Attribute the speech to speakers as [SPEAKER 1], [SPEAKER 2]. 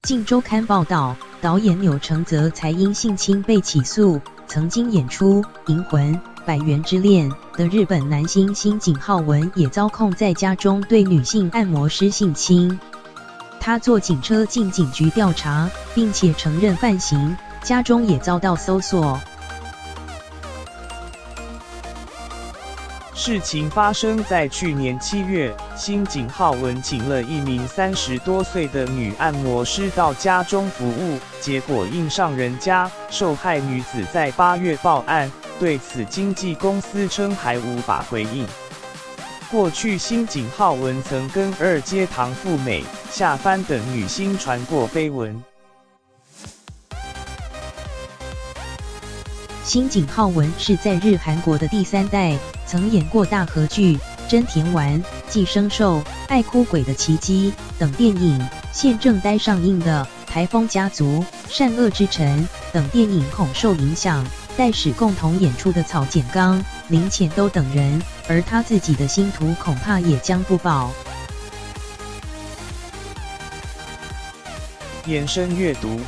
[SPEAKER 1] 镜周刊报道，导演钮承泽才因性侵被起诉。曾经演出《银魂》《百元之恋》的日本男星新井浩文也遭控在家中对女性按摩师性侵。他坐警车进警局调查，并且承认犯行，家中也遭到搜索。
[SPEAKER 2] 事情发生在去年7月，新井浩文请了一名30多岁的女按摩师到家中服务，结果硬上人家。受害女子在8月报案，对此经纪公司称还无法回应。过去新井浩文曾跟二阶堂富美、夏帆等女星传过绯闻。
[SPEAKER 1] 新井浩文是在日韩国的第3代，曾演过大河剧《真田丸》《寄生兽》《爱哭鬼的奇迹》等电影，现正待上映的《台风家族》《善恶之城》等电影恐受影响，待使共同演出的草简刚、林浅都等人，而他自己的星途恐怕也将不保。
[SPEAKER 2] 延伸阅读。